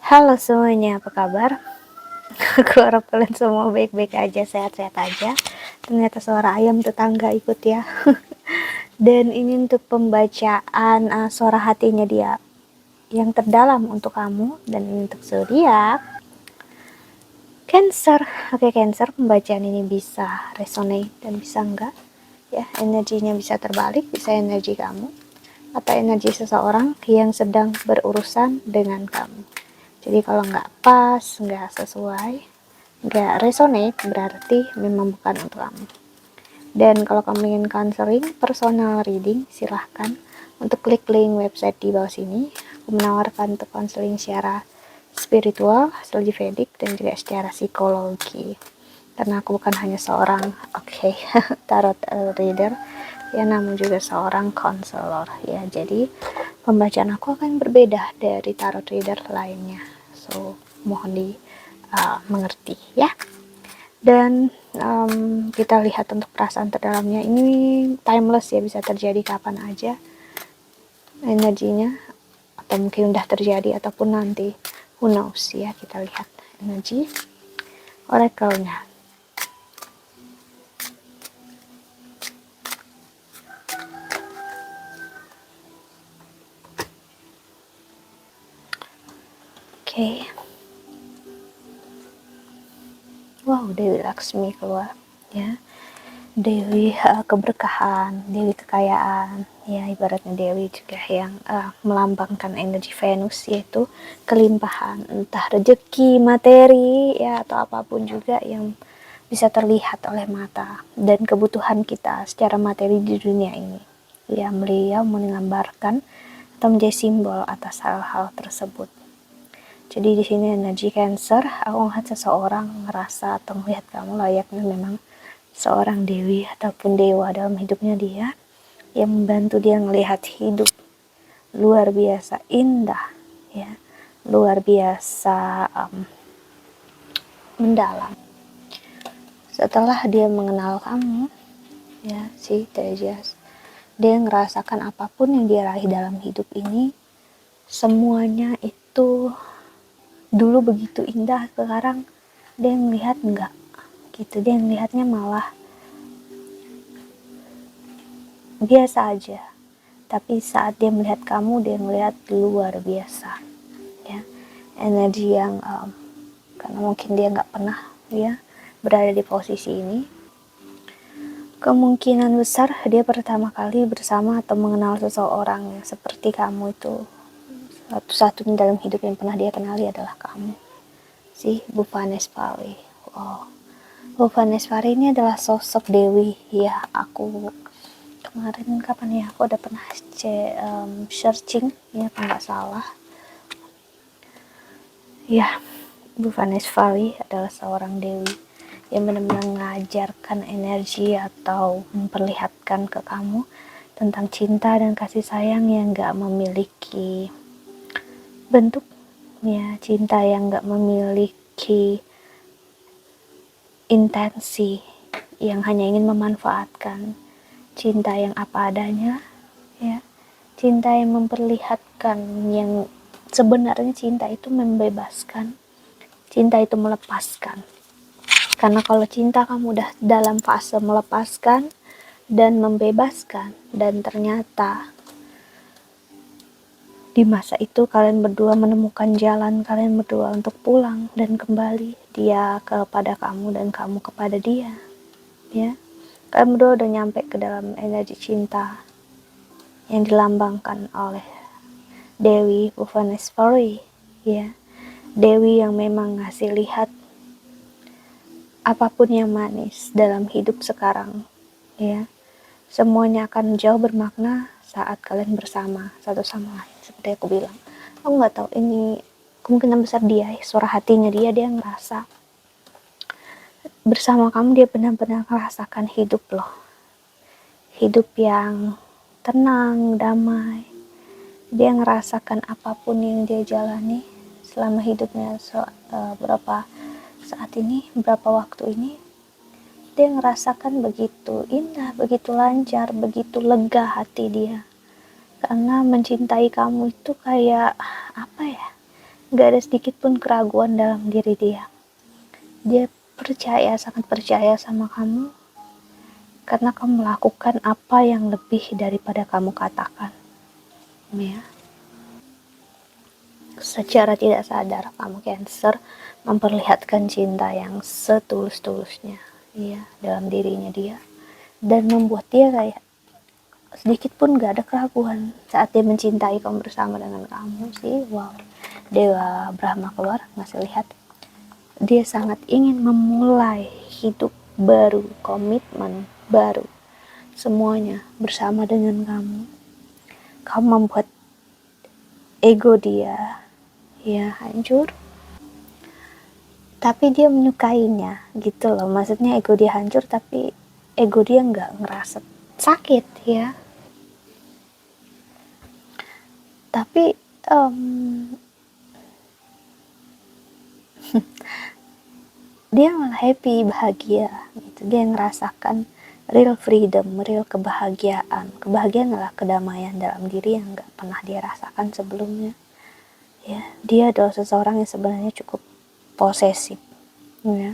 Halo semuanya, apa kabar? Aku harap kalian semua baik-baik aja, sehat-sehat aja. Ternyata suara ayam tetangga ikut ya. Dan ini untuk pembacaan suara hatinya dia yang terdalam untuk kamu. Dan ini untuk zodiak Cancer. Oke, Cancer, pembacaan ini bisa resonate dan bisa enggak. Ya, energinya bisa terbalik, bisa energi kamu atau energi seseorang yang sedang berurusan dengan kamu. Jadi kalau nggak pas, nggak sesuai, nggak resonate, berarti memang bukan untuk kamu. Dan kalau kamu ingin counseling, personal reading, silahkan untuk klik link website di bawah sini. Aku menawarkan untuk counseling secara spiritual, astrologi Vedic, dan juga secara psikologi. Karena aku bukan hanya seorang tarot reader, ya, namun juga seorang konselor ya. Jadi pembacaan aku akan berbeda dari tarot reader lainnya, so mohon di mengerti ya. Dan kita lihat untuk perasaan terdalamnya, ini timeless ya, bisa terjadi kapan aja energinya, atau mungkin udah terjadi ataupun nanti, who knows ya. Kita lihat energi oracle-nya. Oke. Wow, Dewi Laksmi keluar ya. Dewi keberkahan, Dewi kekayaan, ya ibaratnya Dewi juga yang melambangkan energi Venus, yaitu kelimpahan, entah rezeki, materi, ya, atau apapun juga yang bisa terlihat oleh mata dan kebutuhan kita secara materi di dunia ini. Ya, beliau menggambarkan atau menjadi simbol atas hal-hal tersebut. Jadi di sini energi Cancer, aku melihat seseorang ngerasa atau melihat kamu layaknya memang seorang dewi ataupun dewa dalam hidupnya dia, yang membantu dia melihat hidup luar biasa indah ya, luar biasa mendalam. Setelah dia mengenal kamu ya, si Tejas, dia ngerasakan apapun yang dia raih dalam hidup ini, semuanya itu dulu begitu indah, sekarang dia melihat enggak gitu, dia melihatnya malah biasa aja. Tapi saat dia melihat kamu, dia melihat luar biasa ya, energi yang karena mungkin dia nggak pernah ya berada di posisi ini, kemungkinan besar dia pertama kali bersama atau mengenal seseorang yang seperti kamu. Itu satu-satunya dalam hidup yang pernah dia kenali adalah kamu, si Bhuvaneswari. Wow, Bhuvaneswari ini adalah sosok dewi ya. Aku kemarin kapan ya, aku udah pernah searching ya kalau nggak salah ya. Bhuvaneswari adalah seorang dewi yang benar-benar mengajarkan energi atau memperlihatkan ke kamu tentang cinta dan kasih sayang yang gak memiliki bentuk ya, cinta yang gak memiliki intensi, yang hanya ingin memanfaatkan, cinta yang apa adanya ya, cinta yang memperlihatkan, yang sebenarnya cinta itu membebaskan, cinta itu melepaskan. Karena kalau cinta kamu udah dalam fase melepaskan dan membebaskan, dan ternyata di masa itu kalian berdua menemukan jalan kalian berdua untuk pulang dan kembali, dia kepada kamu dan kamu kepada dia ya, kalian berdua udah nyampe ke dalam energi cinta yang dilambangkan oleh Dewi Bhuvaneswari ya. Dewi yang memang ngasih lihat apapun yang manis dalam hidup sekarang ya, semuanya akan jauh bermakna saat kalian bersama satu sama lain. Seperti aku bilang, aku nggak tahu, ini kemungkinan besar dia, suara hatinya dia ngerasa bersama kamu, dia benar-benar merasakan hidup loh, hidup yang tenang, damai. Dia ngerasakan apapun yang dia jalani selama hidupnya, berapa saat ini, berapa waktu ini, dia ngerasakan begitu indah, begitu lancar, begitu lega hati dia. Karena mencintai kamu itu kayak apa ya, Gak ada sedikit pun keraguan dalam diri dia. Dia percaya, sangat percaya sama kamu, karena kamu melakukan apa yang lebih daripada kamu katakan. Ya. Secara tidak sadar kamu Cancer memperlihatkan cinta yang setulus-tulusnya, ya, dalam dirinya dia, dan membuat dia kayak sedikit pun gak ada keraguan saat dia mencintai kamu bersama dengan kamu sih. Wow, Dewa Brahma keluar ngasih lihat dia sangat ingin memulai hidup baru, komitmen baru, semuanya bersama dengan kamu. Kamu membuat ego dia ya hancur, tapi dia menyukainya gitu loh. Maksudnya ego dia hancur tapi ego dia nggak ngerasa sakit ya. Tapi dia malah happy, bahagia gitu. Dia ngerasakan real freedom, real kebahagiaan. Kebahagiaan adalah kedamaian dalam diri yang nggak pernah dia rasakan sebelumnya ya. Dia adalah seseorang yang sebenarnya cukup posesif ya,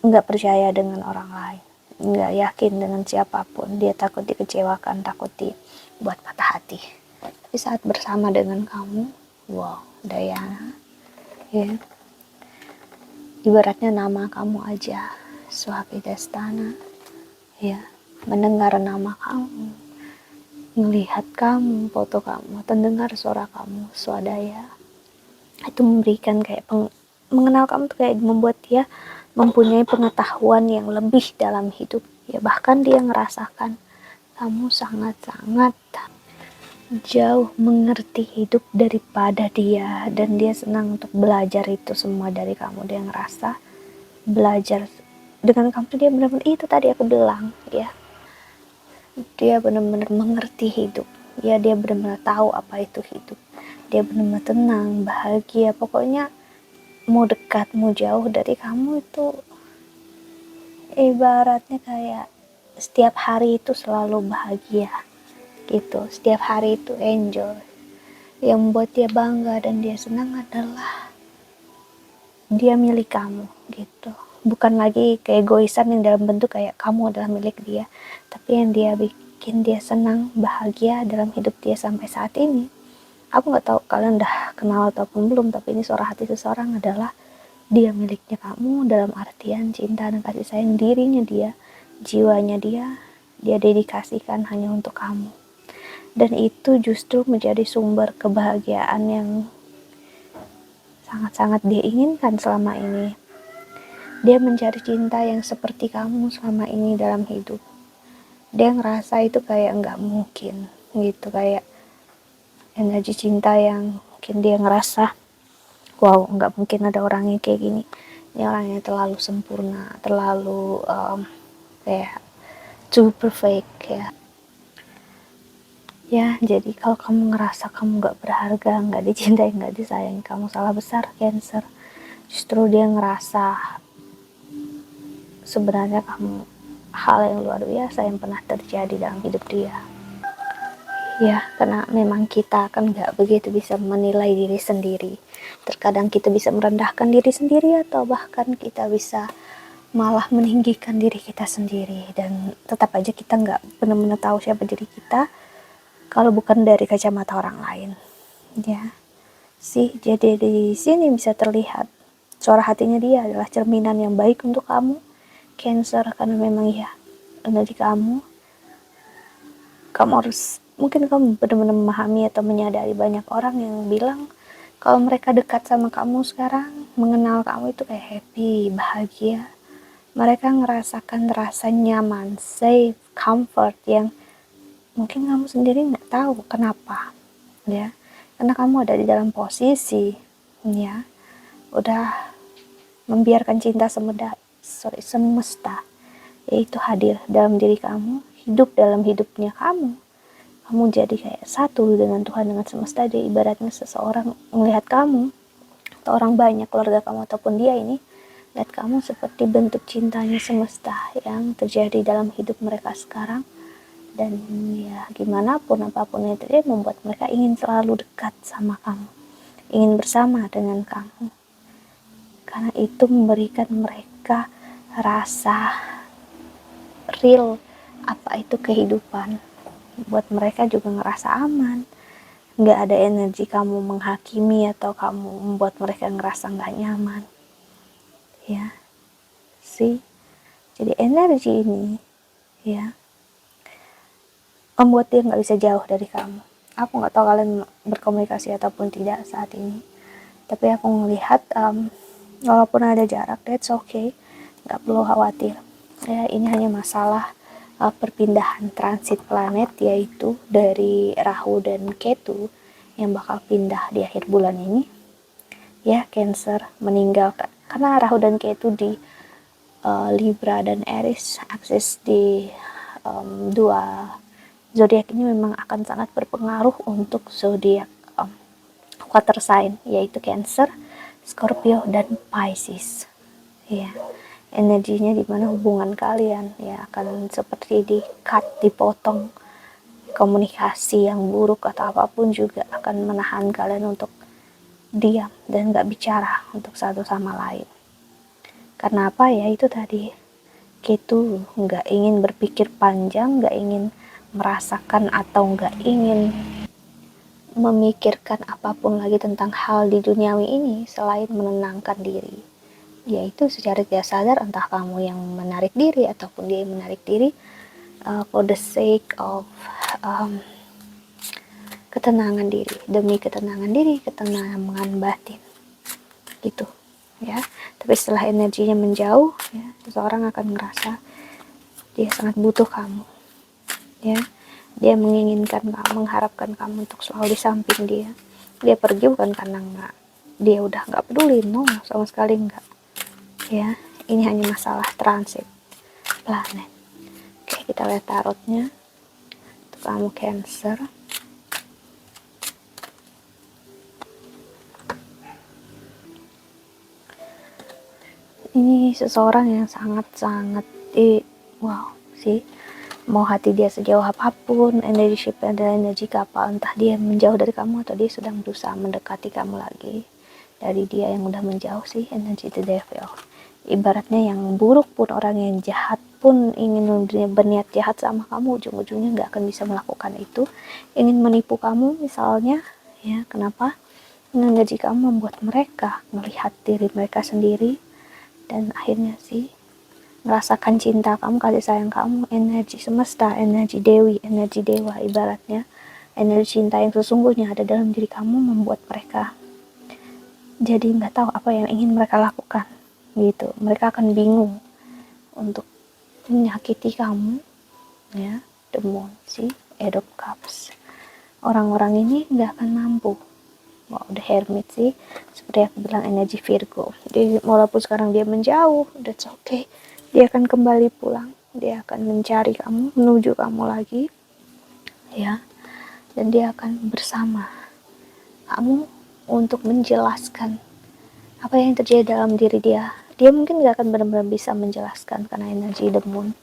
nggak percaya dengan orang lain, nggak yakin dengan siapapun. Dia takut dikecewakan, takut dibuat patah hati. Tapi saat bersama dengan kamu, wow, Dayana ya, ibaratnya nama kamu aja, Swapidastana ya, mendengar nama kamu, melihat kamu, foto kamu, mendengar suara kamu, swadaya, itu memberikan kayak mengenal kamu tuh kayak membuat dia mempunyai pengetahuan yang lebih dalam hidup ya. Bahkan dia ngerasakan kamu sangat-sangat jauh mengerti hidup daripada dia, dan dia senang untuk belajar itu semua dari kamu. Dia ngerasa belajar dengan kamu tuh dia benar-benar itu tadi aku bilang ya, dia benar-benar mengerti hidup ya. Dia benar-benar tahu apa itu hidup. Dia benar-benar tenang, bahagia. Pokoknya mau dekat mau jauh dari kamu itu ibaratnya kayak setiap hari itu selalu bahagia gitu. Setiap hari itu enjoy. Yang membuat dia bangga dan dia senang adalah dia milik kamu gitu. Bukan lagi keegoisan yang dalam bentuk kayak kamu adalah milik dia, tapi yang dia bikin dia senang, bahagia dalam hidup dia sampai saat ini. Aku nggak tahu kalian udah kenal ataupun belum, tapi ini suara hati seseorang adalah dia miliknya kamu dalam artian cinta dan kasih sayang dirinya dia, jiwanya dia dedikasikan hanya untuk kamu. Dan itu justru menjadi sumber kebahagiaan yang sangat-sangat dia inginkan selama ini. Dia mencari cinta yang seperti kamu selama ini dalam hidup. Dia ngerasa itu kayak nggak mungkin gitu, kayak energi cinta yang mungkin dia ngerasa wow, nggak mungkin ada orang yang kayak gini. Ini orangnya terlalu sempurna, terlalu kayak too perfect ya. Ya, jadi kalau kamu ngerasa kamu nggak berharga, nggak dicintai, nggak disayang, kamu salah besar, Cancer. Justru dia ngerasa sebenarnya kamu hal yang luar biasa yang pernah terjadi dalam hidup dia. Ya, karena memang kita kan nggak begitu bisa menilai diri sendiri. Terkadang kita bisa merendahkan diri sendiri atau bahkan kita bisa malah meninggikan diri kita sendiri, dan tetap aja kita nggak benar-benar tahu siapa diri kita kalau bukan dari kacamata orang lain ya sih. Jadi di sini bisa terlihat suara hatinya dia adalah cerminan yang baik untuk kamu, Cancer, karena memang ya energi kamu harus, mungkin kamu benar-benar memahami atau menyadari banyak orang yang bilang kalau mereka dekat sama kamu sekarang, mengenal kamu itu kayak happy, bahagia. Mereka ngerasakan rasa nyaman, safe, comfort yang mungkin kamu sendiri nggak tahu kenapa ya, karena kamu ada di dalam posisi ya udah membiarkan cinta semesta yaitu hadir dalam diri kamu, hidup dalam hidupnya kamu jadi kayak satu dengan Tuhan, dengan semesta. Dia ibaratnya seseorang melihat kamu atau orang banyak, keluarga kamu ataupun dia ini lihat kamu seperti bentuk cintanya semesta yang terjadi dalam hidup mereka sekarang. Dan ya gimana pun apapun yang terjadi membuat mereka ingin selalu dekat sama kamu. ingin bersama dengan kamu, karena itu memberikan mereka rasa real apa itu kehidupan. Buat mereka juga ngerasa aman, nggak ada energi kamu menghakimi atau kamu membuat mereka ngerasa nggak nyaman, ya sih. Jadi energi ini ya membuat dia nggak bisa jauh dari kamu. Aku nggak tahu kalian berkomunikasi ataupun tidak saat ini, tapi aku melihat walaupun ada jarak, that's okay, nggak perlu khawatir ya. Ini hanya masalah perpindahan transit planet, yaitu dari Rahu dan Ketu yang bakal pindah di akhir bulan ini ya. Cancer meninggalkan, karena Rahu dan Ketu di Libra dan Aries, akses di dua zodiak ini memang akan sangat berpengaruh untuk zodiak water sign, yaitu Cancer, Scorpio, dan Pisces ya. Energinya dimana hubungan kalian ya akan seperti di cut, dipotong. Komunikasi yang buruk atau apapun juga akan menahan kalian untuk diam dan gak bicara untuk satu sama lain. Karena apa ya, itu tadi, Ketu gak ingin berpikir panjang, gak ingin merasakan atau gak ingin memikirkan apapun lagi tentang hal di duniawi ini selain menenangkan diri. Yaitu secara tidak sadar, entah kamu yang menarik diri ataupun dia yang menarik diri, for the sake of ketenangan diri, demi ketenangan diri, ketenangan batin gitu ya. Tapi setelah energinya menjauh ya, seseorang akan merasa dia sangat butuh kamu ya. Dia menginginkan kamu, mengharapkan kamu untuk selalu di samping dia. Dia pergi bukan karena dia udah nggak peduli, no, sama sekali nggak ya. Ini hanya masalah transit planet. Oke, kita lihat tarotnya untuk kamu Cancer. Ini seseorang yang sangat-sangat wow sih, mau hati dia sejauh apapun, energi adalah energi kapal, entah dia menjauh dari kamu atau dia sedang berusaha mendekati kamu lagi. Dari dia yang udah menjauh sih, energi the devil. Ibaratnya yang buruk pun, orang yang jahat pun ingin berniat jahat sama kamu, ujung-ujungnya nggak akan bisa melakukan itu. Ingin menipu kamu misalnya ya. Kenapa? Energi kamu membuat mereka melihat diri mereka sendiri, dan akhirnya sih merasakan cinta kamu, kasih sayang kamu, energi semesta, energi dewi, energi dewa ibaratnya. Energi cinta yang sesungguhnya ada dalam diri kamu membuat mereka jadi nggak tahu apa yang ingin mereka lakukan gitu. Mereka akan bingung untuk menyakiti kamu ya. The Moon sih, Eight of Cups. Orang-orang ini nggak akan mampu. Wow, The Hermit sih, seperti aku bilang, energi Virgo. Jadi walaupun sekarang dia menjauh, that's okay. Dia akan kembali pulang. Dia akan mencari kamu, menuju kamu lagi, ya. Dan dia akan bersama kamu untuk menjelaskan apa yang terjadi dalam diri dia. Dia mungkin gak akan benar-benar bisa menjelaskan karena energi The Moon.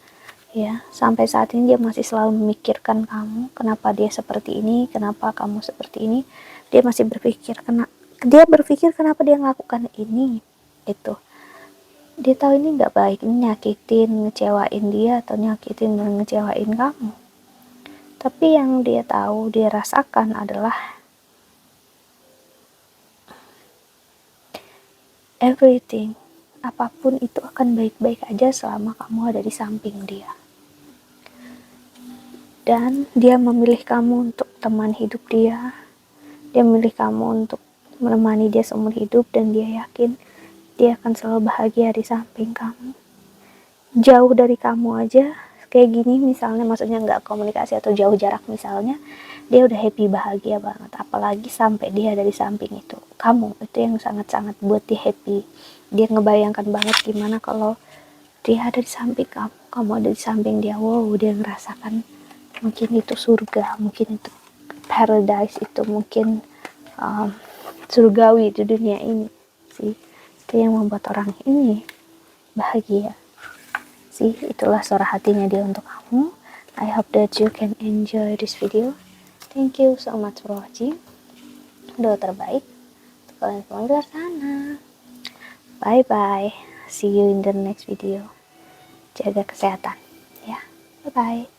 Ya, sampai saat ini dia masih selalu memikirkan kamu, kenapa dia seperti ini, kenapa kamu seperti ini. Dia masih berpikir kenapa dia melakukan ini gitu. Dia tahu ini nggak baik, ini nyakitin, ngecewain dia atau nyakitin dan ngecewain kamu. Tapi yang dia tahu, dia rasakan adalah everything, apapun itu akan baik-baik aja selama kamu ada di samping dia. Dan dia memilih kamu untuk teman hidup dia. Dia memilih kamu untuk menemani dia seumur hidup, dan dia yakin dia akan selalu bahagia di samping kamu. Jauh dari kamu aja kayak gini misalnya, maksudnya nggak komunikasi atau jauh jarak misalnya, dia udah happy, bahagia banget. Apalagi sampai dia ada di samping itu, kamu itu yang sangat-sangat buat dia happy. Dia ngebayangkan banget gimana kalau dia ada di samping kamu, kamu ada di samping dia. Wow, dia ngerasakan mungkin itu surga, mungkin itu paradise, itu mungkin surgawi di dunia ini sih. Itu yang membuat orang ini bahagia sih. Itulah suara hatinya dia untuk kamu. I hope that you can enjoy this video. Thank you so much for watching. Doa terbaik kalian semua di luar sana. Bye bye, see you in the next video. Jaga kesehatan ya, bye bye.